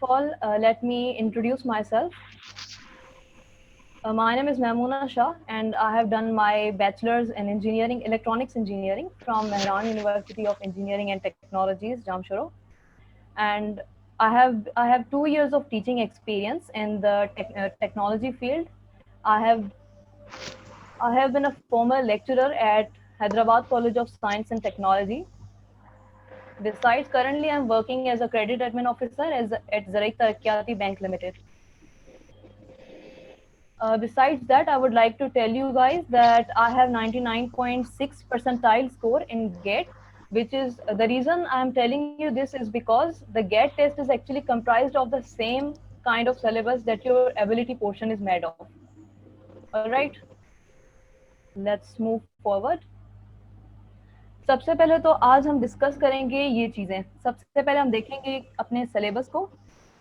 all, let me introduce myself. My name is Mamoona Shah, and I have done my bachelor's in engineering, electronics engineering from Mehran University of Engineering and Technologies, Jamshoro. And I have 2 years of teaching experience in the technology field. I have I have been a former lecturer at Hyderabad College of Science and Technology. Besides, currently I'm working as a credit admin officer at Zaraik Taraqqiyati Bank Limited. Besides that, I would like to tell you guys that I have 99.6 percentile score in GATE, which is the reason I'm telling you this is because the GATE test is actually comprised of the same kind of syllabus that your ability portion is made of. All right, let's move forward. सबसे पहले तो आज हम discuss करेंगे ये चीज़ें। सबसे पहले हम देखेंगे अपने सिलेबस को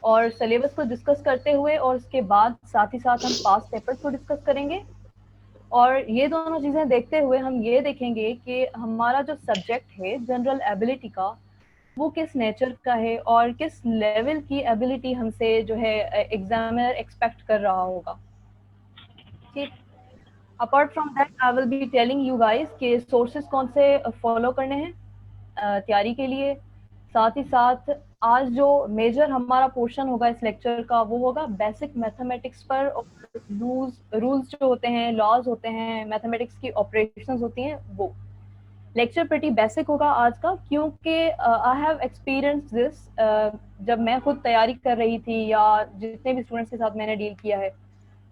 और सिलेबस को डिस्कस करते हुए और उसके बाद साथ ही साथ हम पास्ट पेपर्स को डिस्कस करेंगे। और ये दोनों चीज़ें देखते हुए हम ये देखेंगे कि हमारा जो सब्जेक्ट है जनरल एबिलिटी का, वो किस नेचर का है और किस लेवल की एबिलिटी हमसे जो है एग्जामिनर एक्सपेक्ट कर रहा होगा। ठीक, apart from that I will be telling you guys कि सोर्सेज कौन से फॉलो करने हैं तैयारी के लिए। साथ ही साथ आज जो मेजर हमारा पोर्शन होगा इस लेक्चर का वो होगा बेसिक मैथमेटिक्स पर। रूल्स जो होते हैं, लॉज होते हैं, मैथमेटिक्स की ऑपरेशंस होती हैं, वो लेक्चर प्रीटी बेसिक होगा आज का, क्योंकि आई हैव एक्सपीरियंस दिस। जब मैं खुद तैयारी कर रही थी या जितने भी स्टूडेंट्स के साथ मैंने डील किया है,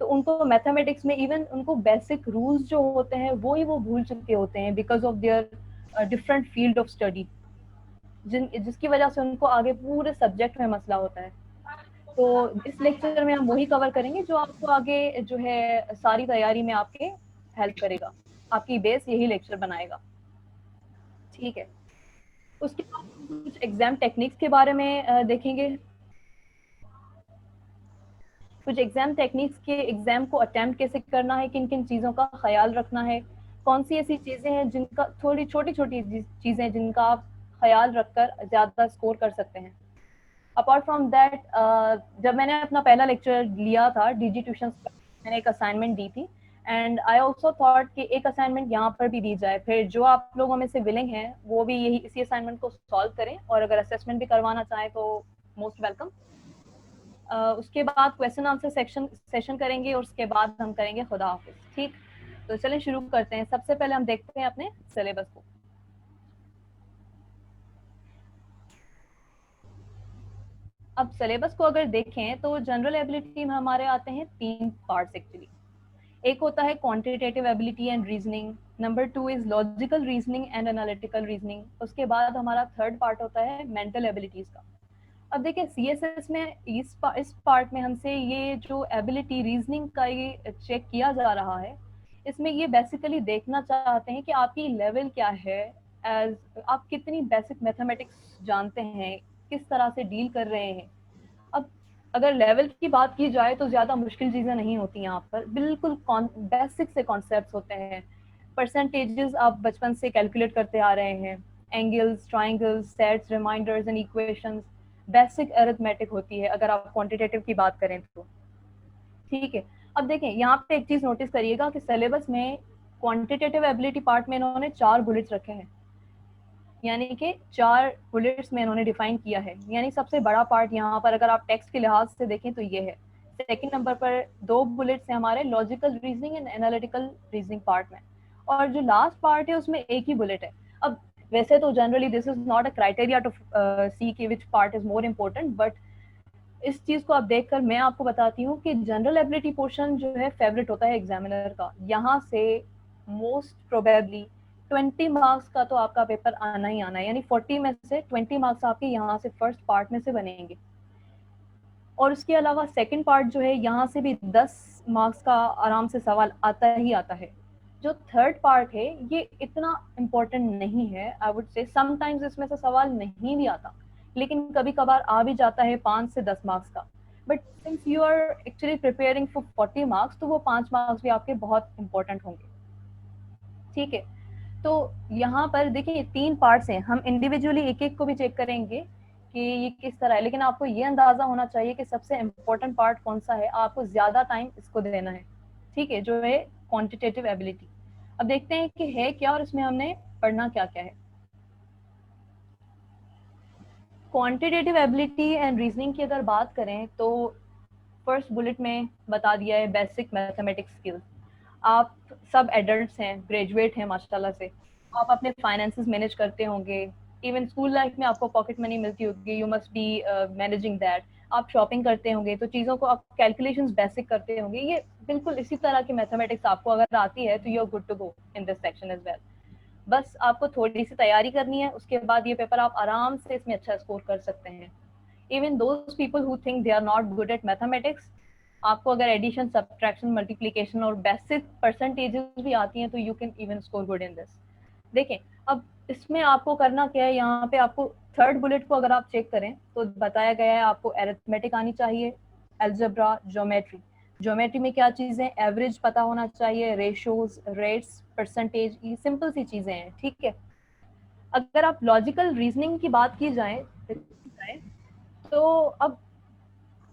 तो उनको मैथमेटिक्स में इवन उनको बेसिक रूल्स जो होते हैं वो भूल चुके होते हैं because of their different field of study, जिसकी वजह से उनको आगे पूरे सब्जेक्ट में मसला होता है। तो इस लेक्चर में हम वही कवर करेंगे जो आपको आगे जो है सारी तैयारी में आपके हेल्प करेगा, आपकी बेस यही लेक्चर बनाएगा। ठीक है, उसके बाद कुछ एग्जाम टेक्निक्स के बारे में देखेंगे। कुछ एग्जाम टेक्निक्स के एग्जाम को अटेम्प्ट कैसे करना है, किन किन चीज़ों का ख्याल रखना है, कौन सी ऐसी चीज़ें हैं जिनका थोड़ी छोटी छोटी चीज़ें जिनका आप ख्याल रखकर ज़्यादा स्कोर कर सकते हैं। अपार्ट फ्रॉम दैट, जब मैंने अपना पहला लेक्चर लिया था डीजी ट्यूशन, मैंने एक असाइनमेंट दी थी एंड आई ऑल्सो थॉट कि एक असाइनमेंट यहाँ पर भी दी जाए। फिर जो आप लोगों में से विलिंग हैं वो भी यही इसी असाइनमेंट को सॉल्व करें, और अगर असेसमेंट भी करवाना चाहें तो मोस्ट वेलकम। उसके बाद क्वेश्चन आंसर सेशन करेंगे और उसके बाद हम करेंगे खुदा हाफिज। ठीक, तो चलें शुरू करते हैं। सबसे पहले हम देखते हैं अपने सिलेबस को। अब सिलेबस को अगर देखें तो जनरल एबिलिटी में हमारे आते हैं 3 पार्ट्स एक्चुअली। एक होता है quantitative ability and reasoning, number 2 is logical reasoning and analytical reasoning, उसके बाद हमारा थर्ड पार्ट होता है मेंटल एबिलिटीज का। अब देखिए सीएसएस में इस पार्ट में हमसे ये जो एबिलिटी रीजनिंग का ये चेक किया जा रहा है, इसमें ये बेसिकली देखना चाहते हैं कि आपकी लेवल क्या है, एज आप कितनी बेसिक मैथमेटिक्स जानते हैं, किस तरह से डील कर रहे हैं। अब अगर लेवल की बात की जाए तो ज़्यादा मुश्किल चीज़ें नहीं होती यहाँ पर, बिल्कुल बेसिक से कॉन्सेप्ट्स होते हैं। परसेंटेजेस आप बचपन से कैलकुलेट करते आ रहे हैं, angles, triangles, sets, remainders and equations, basic arithmetic होती है अगर आप क्वांटिटेटिव की बात करें तो। ठीक है, अब देखें यहाँ पे एक चीज़ नोटिस करिएगा कि सिलेबस में क्वांटिटेटिव एबिलिटी पार्ट में इन्होंने 4 बुलेट्स रखे हैं, यानी कि 4 बुलेट्स में इन्होंने डिफाइन किया है। यानी सबसे बड़ा पार्ट यहाँ पर अगर आप टेक्स्ट के लिहाज से देखें तो ये है। सेकंड नंबर पर 2 बुलेट्स हैं हमारे logical reasoning and analytical reasoning part में, और जो लास्ट पार्ट है उसमें एक ही बुलेट है। अब वैसे तो generally this is not a criteria to see कि which part is more important, but इस चीज को आप देखकर मैं आपको बताती हूँ कि जनरल एबिलिटी पोर्शन जो है फेवरेट होता है एग्जामिनर का। यहाँ से मोस्ट प्रोबेबली 20 मार्क्स का तो आपका पेपर आना ही आना है, यानी 40 में से 20 मार्क्स आपके यहाँ से फर्स्ट पार्ट में से बनेंगे। और उसके अलावा सेकंड पार्ट जो है यहाँ से भी 10 मार्क्स का आराम से सवाल आता ही आता है। जो थर्ड पार्ट है ये इतना इम्पोर्टेंट नहीं है, आई वुड से समटाइम्स इसमें से सवाल नहीं भी आता, लेकिन कभी कभार आ भी जाता है 5 से 10 मार्क्स का। But since you are actually preparing for 40 marks, तो वो 5 मार्क्स भी आपके बहुत इंपॉर्टेंट होंगे। ठीक है, तो यहाँ पर देखिए 3 पार्ट्स हैं, हम इंडिविजुअली एक एक को भी चेक करेंगे कि ये किस तरह है, लेकिन आपको ये अंदाजा होना चाहिए कि सबसे इम्पोर्टेंट पार्ट कौन सा है, आपको ज्यादा टाइम इसको देना है, ठीक है, जो है क्वांटिटेटिव एबिलिटी। अब देखते हैं कि है क्या और इसमें हमने पढ़ना क्या क्या है। क्वांटिटेटिव एबिलिटी एंड रीजनिंग की अगर बात करें तो फर्स्ट बुलेट में बता दिया है बेसिक मैथमेटिक्स स्किल्स। आप सब एडल्ट्स हैं, ग्रेजुएट हैं माशाल्लाह से, आप अपने फाइनेंसेस मैनेज करते होंगे, इवन स्कूल लाइफ में आपको पॉकेट मनी मिलती होगी, you must be managing that. आप शॉपिंग करते होंगे तो चीज़ों को आप कैलकुलेशंस बेसिक करते होंगे, ये बिल्कुल इसी तरह की मैथमेटिक्स आपको अगर आती है तो you are good to go in this section as well. बस आपको थोड़ी सी तैयारी करनी है, उसके बाद ये पेपर आप आराम से इसमें अच्छा स्कोर कर सकते हैं। Even those people who think they are not good at mathematics, आपको अगर एडिशन, सब्ट्रैक्शन, मल्टीप्लिकेशन और बेसिक परसेंटेजेस भी आती हैं तो you can even score good in this. देखें अब इसमें आपको करना क्या है, यहाँ पे आपको थर्ड बुलेट को अगर आप चेक करें तो बताया गया है आपको अरिथमेटिक आनी चाहिए, अलजेब्रा, ज्योमेट्री। ज्योमेट्री में क्या चीजें, एवरेज पता होना चाहिए, रेशियोज, रेट्स, परसेंटेज, ये सिंपल सी चीजें हैं, ठीक है। अगर आप लॉजिकल रीजनिंग की बात की जाए तो अब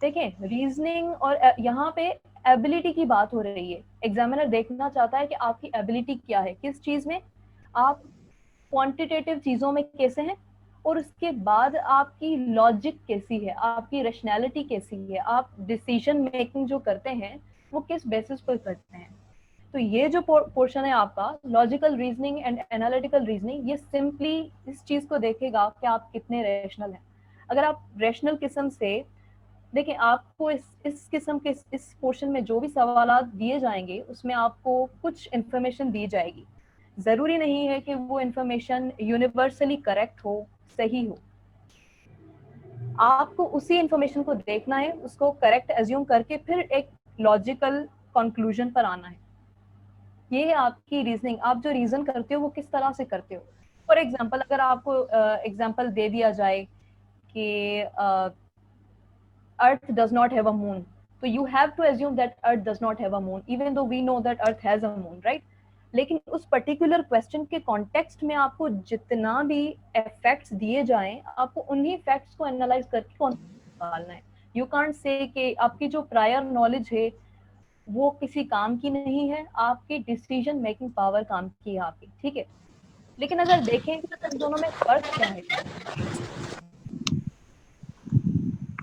देखें रीजनिंग और यहाँ पे एबिलिटी की बात हो रही है। एग्जामिनर देखना चाहता है कि आपकी एबिलिटी क्या है, किस चीज में आप क्वांटिटेटिव चीजों में कैसे हैं, और उसके बाद आपकी लॉजिक कैसी है, आपकी रैशनैलिटी कैसी है, आप डिसीजन मेकिंग जो करते हैं वो किस बेसिस पर करते हैं। तो ये जो पोर्शन है आपका logical reasoning and analytical reasoning, ये सिंपली इस चीज को देखेगा कि आप कितने रैशनल हैं। अगर आप रैशनल किस्म से देखिए, आपको इस किस्म के इस पोर्शन में जो भी सवाल दिए जाएंगे उसमें आपको कुछ इंफॉर्मेशन दी जाएगी। जरूरी नहीं है कि वो इंफॉर्मेशन यूनिवर्सली करेक्ट हो, सही हो। आपको उसी इंफॉर्मेशन को देखना है, उसको करेक्ट एज्यूम करके फिर एक लॉजिकल कंक्लूजन पर आना है। ये आपकी रीजनिंग, आप जो रीजन करते हो वो किस तरह से करते हो। फॉर एग्जाम्पल अगर आपको एग्जाम्पल दे दिया जाए कि earth does not have a moon, तो you have to assume that earth does not have a moon even though we know that earth has a moon, right. लेकिन उस पर्टिकुलर क्वेश्चन के context में आपको जितना भी फैक्ट्स दिए जाएं, आपको उन्हीं फैक्ट्स को एनालाइज करके कौन निकालना है। यू कांट से कि आपकी जो प्रायर नॉलेज है वो किसी काम की नहीं है, आपकी डिसीजन मेकिंग पावर काम की है आपकी, ठीक है। लेकिन अगर देखें इन दोनों में फर्क क्या है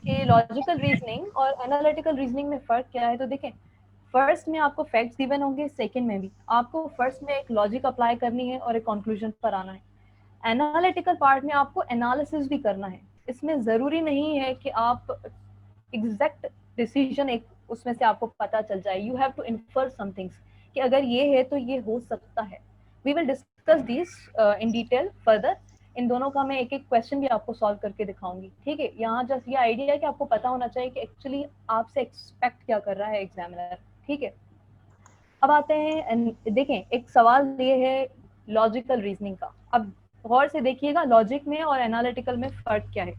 कि लॉजिकल रीजनिंग और एनालिटिकल रीजनिंग में फर्क क्या है, तो देखें फर्स्ट में आपको फैक्ट्स गिवन होंगे, सेकंड में भी आपको फर्स्ट में एक लॉजिक अप्लाई करनी है और एक कंक्लूजन पर आना है। एनालिटिकल पार्ट में आपको एनालिसिस भी करना है। इसमें जरूरी नहीं है कि आप एग्जैक्ट डिसीजन एक उसमें से आपको पता चल जाए, you have to infer somethings कि अगर ये है तो ये हो सकता है। We will discuss this in detail further. इन दोनों का मैं एक एक क्वेश्चन भी आपको सॉल्व करके दिखाऊंगी, ठीक है। यहाँ जस्ट ये आइडिया है कि आपको पता होना चाहिए कि एक्चुअली आपसे एक्सपेक्ट क्या कर रहा है एग्जामिनर, ठीक है। अब आते हैं, देखें एक सवाल ये है लॉजिकल रीजनिंग का। अब गौर से देखिएगा लॉजिक में और एनालिटिकल में फर्क क्या है।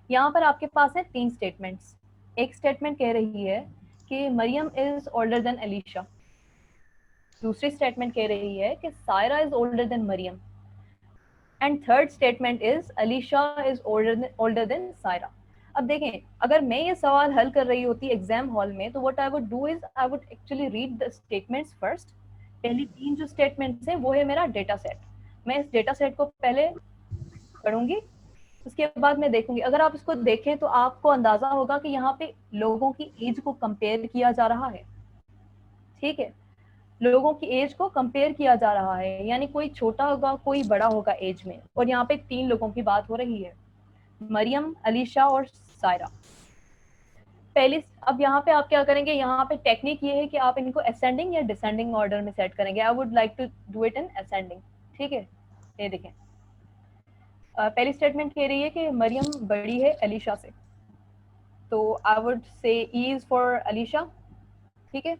यहाँ पर आपके पास है 3 स्टेटमेंट्स। एक स्टेटमेंट कह रही है कि Maryam is older than Alisha. दूसरी स्टेटमेंट कह रही है कि Saira is older than Maryam. And third statement is Alisha is older than Saira. अब देखें अगर मैं ये सवाल हल कर रही होती एग्जाम हॉल में तो what I would do is I would actually read the statements first. पहली 3 जो स्टेटमेंट्स हैं वो है मेरा डेटा सेट। मैं इस डेटा सेट को पहले पढ़ूंगी, उसके बाद मैं देखूंगी। अगर आप इसको देखें तो आपको अंदाजा होगा कि यहाँ पे लोगों की एज को कंपेयर किया जा रहा है, ठीक है। लोगों की एज को कंपेयर किया जा रहा है, यानी कोई छोटा होगा कोई बड़ा होगा एज में, और यहाँ पे 3 लोगों की बात हो रही है, मरियम, अलीशा और सायरा। पहली अब यहाँ पे आप क्या करेंगे, यहाँ पे टेक्निक ये है कि आप इनको असेंडिंग या डिसेंडिंग ऑर्डर में सेट करेंगे। I would like to do it in ascending, ठीक है। ये देखें पहली स्टेटमेंट कह रही है कि मरियम बड़ी है अलीशा से, तो I would say E is for Alisha, ठीक है।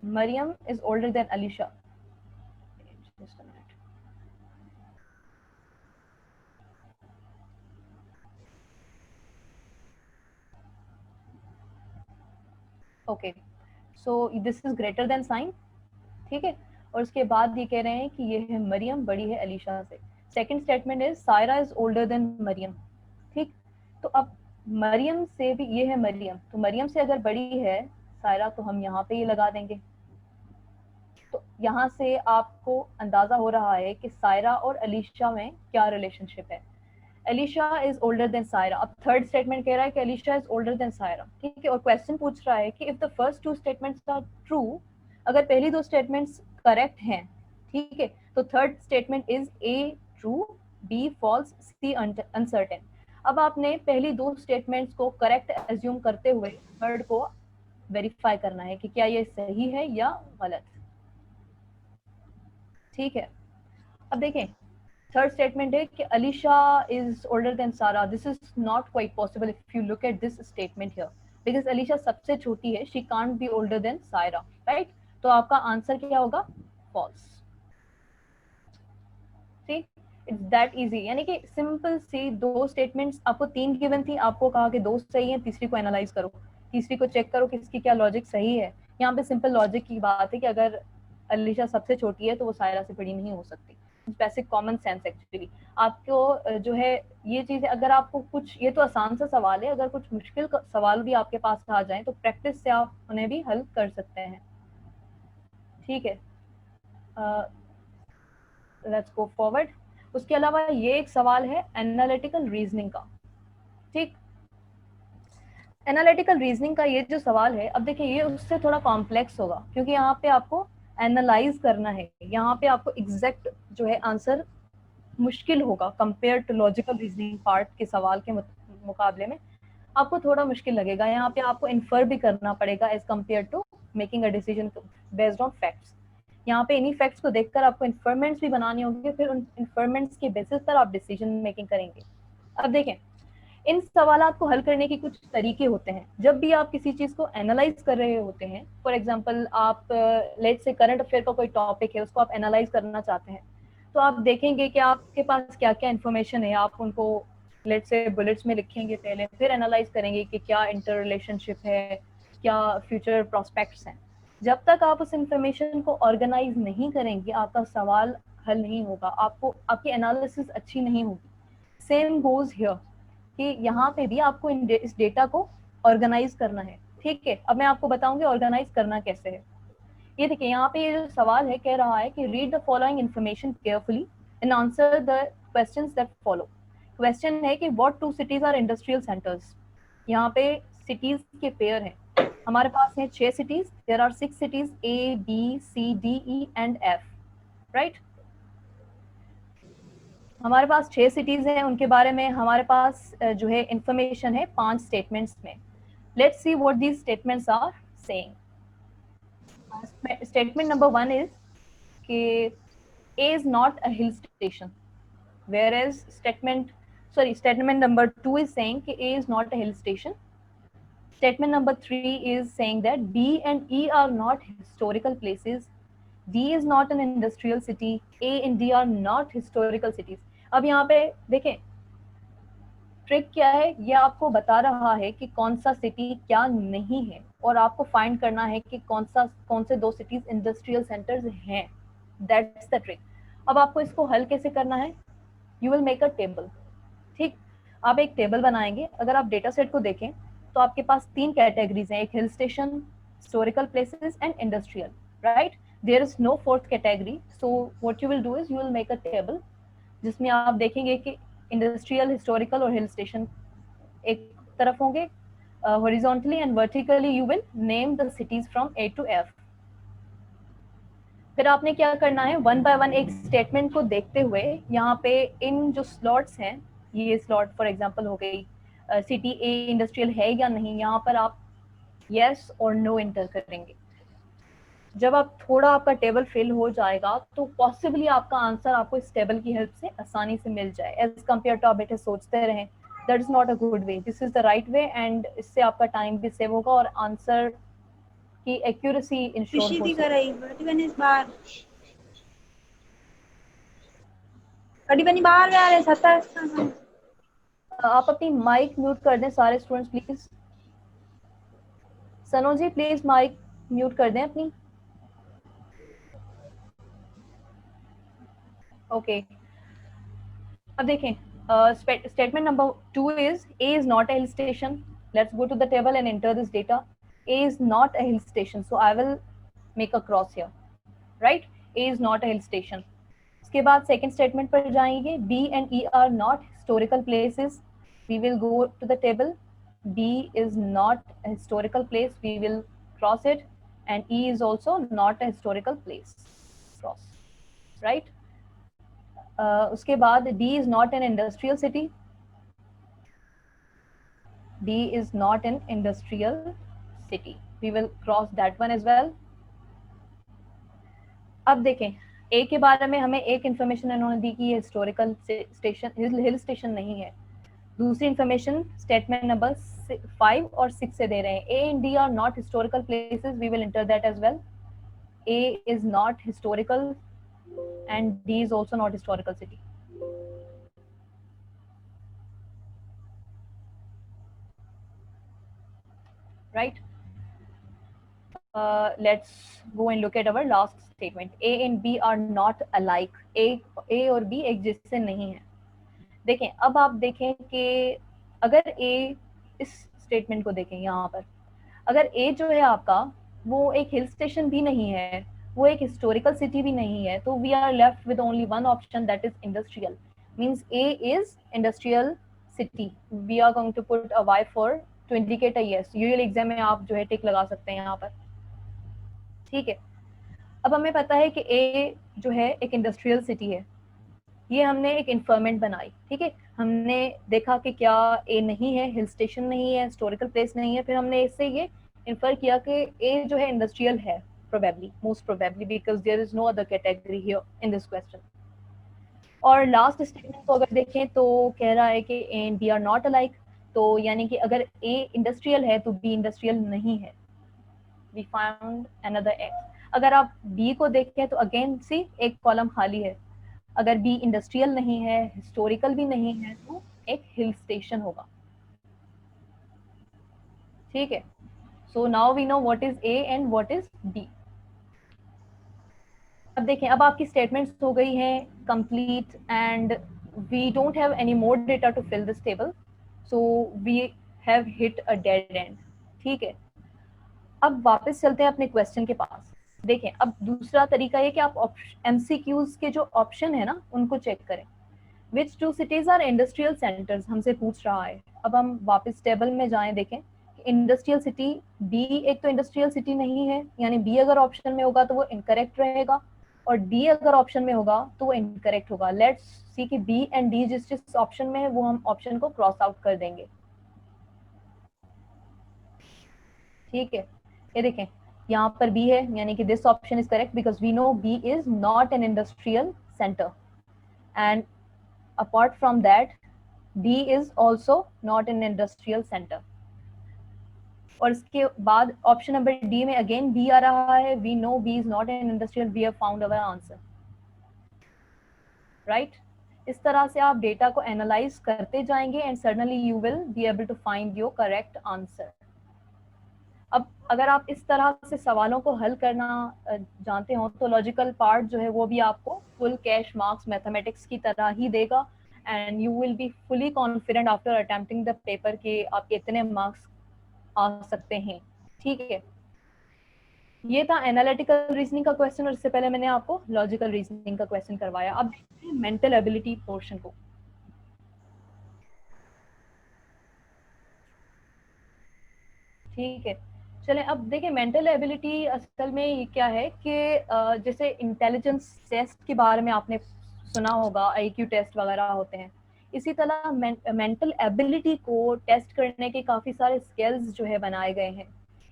Maryam is older than Alisha. Okay, so this is greater than sign, ठीक है। और उसके बाद ये कह रहे हैं कि ये है मरियम बड़ी है अलीशा से। Second statement is Saira is older than Maryam, ठीक। तो अब मरियम से भी, ये है मरियम, तो मरियम से अगर बड़ी है सायरा तो हम यहाँ पे ये लगा देंगे। तो यहाँ से आपको अंदाजा हो रहा है कि सायरा और अलीशा में क्या रिलेशनशिप है। Alisha is older than Saira. अब थर्ड स्टेटमेंट कह रहा है कि Alisha is older than Saira, ठीक है। और क्वेश्चन पूछ रहा है कि if the first two statements are true, अगर पहली दो स्टेटमेंट्स करेक्ट हैं, ठीक है, तो third statement is A true, B false, C uncertain. अब आपने पहली दो स्टेटमेंट्स को करेक्ट एज्यूम करते हुए थर्ड को वेरीफाई करना है कि क्या ये सही है या गलत, ठीक है। अब देखें, थर्ड स्टेटमेंट है कि अलीशा इज ओल्डर देन सारा। This is not quite possible if you look at this statement here, because Alisha सबसे छोटी है, she can't be older than Saira, right. तो आपका आंसर क्या होगा? फॉल्स। ठीक, इट्स दैट इजी। यानी कि सिंपल सी दो स्टेटमेंट्स, आपको तीन गिवन थी, आपको कहा कि दो सही है, तीसरी को एनालाइज करो, तीसरी को चेक करो कि इसकी क्या लॉजिक सही है। यहाँ पे सिंपल लॉजिक की बात है कि अगर अलीशा सबसे छोटी है तो वो सायरा से बड़ी नहीं हो सकती। Basic common sense actually. आपको जो है ये चीज, अगर आपको कुछ, ये तो आसान सा सवाल है, अगर कुछ मुश्किल सवाल भी आपके पास आ जाए तो प्रैक्टिस से आप उन्हें भी हल कर सकते हैं, ठीक है। Let's go forward. उसके अलावा ये एक सवाल है एनालिटिकल रीजनिंग का, ठीक। एनालिटिकल रीजनिंग का ये जो सवाल है, अब देखिए ये उससे थोड़ा कॉम्प्लेक्स होगा, क्योंकि यहाँ पे आपको एनालाइज करना है, यहाँ पे आपको एग्जैक्ट जो है आंसर मुश्किल होगा compare to logical reasoning part के सवाल के मुकाबले में आपको थोड़ा मुश्किल लगेगा। यहाँ पे आपको इन्फर भी करना पड़ेगा as compare to making a decision based on facts. यहाँ पे इन्हीं फैक्ट्स को देखकर आपको इन्फरमेंट्स भी बनानी होंगी, फिर उन इन्फरमेंट्स के बेसिस पर आप डिसीजन मेकिंग करेंगे। अब देखें, इन सवालात को हल करने के कुछ तरीके होते हैं। जब भी आप किसी चीज को एनालाइज कर रहे होते हैं, फॉर एग्जांपल आप लेट से करंट अफेयर का कोई टॉपिक है, उसको आप एनालाइज करना चाहते हैं, तो आप देखेंगे कि आपके पास क्या क्या इन्फॉर्मेशन है, आप उनको लेट से बुलेट्स में लिखेंगे पहले, फिर एनालाइज करेंगे कि क्या इंटर रिलेशनशिप है, क्या फ्यूचर प्रोस्पेक्ट्स हैं। जब तक आप उस इंफॉर्मेशन को ऑर्गेनाइज नहीं करेंगे, आपका सवाल हल नहीं होगा, आपको आपकी एनालिसिस अच्छी नहीं होगी। सेम गोज हियर कि यहाँ पे भी आपको इस डेटा को ऑर्गेनाइज करना है, ठीक है। अब मैं आपको बताऊंगी ऑर्गेनाइज करना कैसे है। ये देखिए, यहाँ पे ये जो सवाल है, कह रहा है कि read the following information carefully and answer the questions that follow. Question है कि what two cities are industrial centres. यहाँ पे सिटीज के पेयर हैं, हमारे पास है 6 cities, there are 6 cities, A B C D E and F, right. हमारे पास 6 सिटीज हैं, उनके बारे में हमारे पास जो है इंफॉर्मेशन है 5 स्टेटमेंट्स में। Let's see what these statements are saying. Statement number 1 is कि A is not a hill station, whereas statement number 2 is saying कि A is not a hill station. Statement number 3 is saying that B and E are not historical places. D is not an industrial city. A and D are not historical cities. अब यहाँ पे देखें, trick क्या है, ये आपको बता रहा है कि कौन सा सिटी क्या नहीं है, और आपको फाइंड करना है कि कौन से दो सिटीज इंडस्ट्रियल सेंटर्स हैं। That's the trick. अब आपको इसको हल कैसे करना है, you will make a table, ठीक। आप एक टेबल बनाएंगे। अगर आप डेटा सेट को देखें तो आपके पास 3 कैटेगरीज हैं, एक hill station, historical places and industrial, right. There is no fourth category, so what you will do is you will make a table जिसमें आप देखेंगे कि इंडस्ट्रियल, हिस्टोरिकल और हिल स्टेशन एक तरफ होंगे, horizontally and vertically you will name the cities from A to F. फिर आपने क्या करना है, वन बाय वन एक स्टेटमेंट को देखते हुए यहाँ पे इन जो स्लॉट्स हैं, ये स्लॉट फॉर एग्जांपल हो गई, सिटी ए इंडस्ट्रियल है या नहीं, यहाँ पर आप यस और नो एंटर करेंगे। जब आप थोड़ा आपका टेबल फिल हो जाएगा तो पॉसिबली आपका आंसर आपको इस टेबल की हेल्प से आसानी से मिल जाए, एज कम्पेयर टू आप बेटे सोचते रहें। That is not a good way, this is the right way, and इससे आपका टाइम भी सेव होगा और आंसर की एक्यूरेसी इंश्योर हो सकती है। कड़ी बनी बाहर में आ रहे 27। आप अपनी माइक म्यूट कर दें सारे स्टूडेंट्स प्लीज। सनो जी प्लीज माइक म्यूट कर दें अपनी। ओके अब देखें, statement number 2 is A is not a hill station. Let's go to the table and enter this data. A is not a hill station, so I will make a cross here, right? A is not a hill station. उसके बाद second statement पर जाएंगे. B and E are not historical places. We will go to the table. B is not a historical place. We will cross it, and E is also not a historical place. Cross, right? उसके बाद D is not an industrial city. D is not an industrial city. We will cross that one as well. अब देखें, A के बारे में हमें एक information इन्होंने दी कि ये हिस्टोरिकल स्टेशन, हिल स्टेशन नहीं है. दूसरी इन्फॉर्मेशन स्टेटमेंट नंबर 5 और 6 से दे रहे हैं. A and D are not historical places. We will enter that as well. A is not historical and D is also not historical city. Right? Let's go and look at our last statement. A and B are not alike. A और B एक जैसे नहीं है. देखें, अब आप देखें कि अगर A, इस स्टेटमेंट को देखें यहाँ पर, अगर A जो है आपका वो एक हिल स्टेशन भी नहीं है, वो एक हिस्टोरिकल सिटी भी नहीं है, तो we are left with only one option, that is industrial. Means A is industrial city. We are going to put a Y for to indicate a yes. Usual exam में आप जो है टिक लगा सकते हैं यहाँ पर. ठीक है. अब हमें पता है कि A जो है एक इंडस्ट्रियल सिटी है. ये हमने एक इन्फॉर्मेंट बनाई. ठीक है, हमने देखा कि क्या A नहीं है, हिल स्टेशन नहीं है, हिस्टोरिकल प्लेस नहीं है. फिर हमने इससे ये इन्फर किया कि A जो है इंडस्ट्रियल है, probably, most probably, because there is no other category here in this question. और लास्ट स्टेटमेंट को अगर देखें तो कह रहा है कि A and B are not alike. तो यानी कि अगर A इंडस्ट्रियल है तो B इंडस्ट्रियल नहीं है. We found another X. अगर आप B को देखें तो अगेन सी एक कॉलम खाली है. अगर B इंडस्ट्रियल नहीं है, हिस्टोरिकल भी नहीं है, तो एक हिल स्टेशन होगा. ठीक है. So now we know what is A and what is B. अब देखें, अब आपकी स्टेटमेंट्स हो गई हैं complete and we don't have any more data to fill this table, so we have hit a dead end. ठीक है. अब वापस चलते हैं अपने क्वेश्चन के पास. देखें, अब दूसरा तरीका ये कि आप MCQs के जो ऑप्शन है ना उनको चेक करें. Which two cities are industrial centres हमसे पूछ रहा है. अब हम वापस टेबल में जाएं. देखें, इंडस्ट्रियल सिटी B एक तो इंडस्ट्रियल सिटी नहीं है, यानी B अगर ऑप्शन में होगा तो वो इनकरेक्ट रहेगा, और D अगर ऑप्शन में होगा तो वो इनकरेक्ट होगा. लेट्स सी कि B एंड D जिस जिस ऑप्शन में है वो हम ऑप्शन को क्रॉस आउट कर देंगे. ठीक है. ये देखें, यहाँ पर B है, यानी कि this option is correct because we know B is not an industrial centre. And apart from that D is also not an industrial centre. और इसके बाद ऑप्शन नंबर D में अगेन B आ रहा है. We know B is not an industrial. We have found our answer. Right. इस तरह से आप डेटा को एनालाइज करते जाएंगे and suddenly you will be able to find your correct answer. अब अगर आप इस तरह से सवालों को हल करना जानते हो तो लॉजिकल पार्ट जो है वो भी आपको फुल कैश मार्क्स मैथमेटिक्स की तरह ही देगा and you will be fully confident after attempting the paper कि आपके इतने मार्क्स आ सकते हैं. ठीक है. ये था एनालिटिकल रीजनिंग का क्वेश्चन और इससे पहले मैंने आपको लॉजिकल रीजनिंग का क्वेश्चन करवाया. अब देखते हैं मेंटल एबिलिटी पोर्शन को. ठीक है. चलें, अब देखिए मेंटल एबिलिटी असल में ये क्या है कि जैसे इंटेलिजेंस टेस्ट के बारे में आपने सुना होगा, IQ टेस्ट वगैरह होते हैं, इसी तरह मेंटल एबिलिटी को टेस्ट करने के काफ़ी सारे स्किल्स जो है बनाए गए हैं.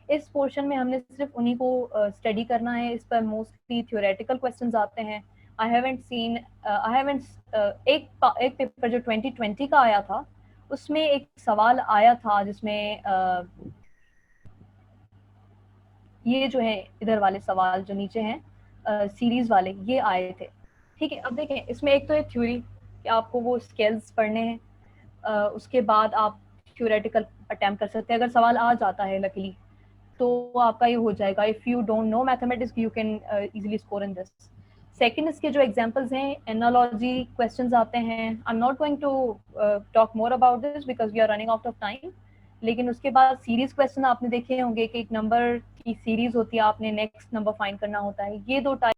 इस पोर्शन में हमने सिर्फ उन्हीं को स्टडी करना है. इस पर मोस्टली थ्योरेटिकल क्वेश्चंस आते हैं. एक पेपर जो 2020 का आया था उसमें एक सवाल आया था जिसमें ये जो है इधर वाले सवाल जो नीचे हैं सीरीज वाले ये आए थे. ठीक है. अब देखें, इसमें एक तो है थ्योरी कि आपको वो स्किल्स पढ़ने हैं, उसके बाद आप थ्योरेटिकल अटेम्प्ट कर सकते हैं. अगर सवाल आ जाता है लकीली तो आपका ये हो जाएगा. If you don't know mathematics you can easily score in this. Second इसके जो एग्जांपल्स हैं, एनालॉजी क्वेश्चंस आते हैं. I am not going to talk more about this because we are running out of time. लेकिन उसके बाद series question आपने देखे होंगे कि एक नंबर की सीरीज होती है, आपने नेक्स्ट नंबर फाइंड करना होता है. ये दो टाइप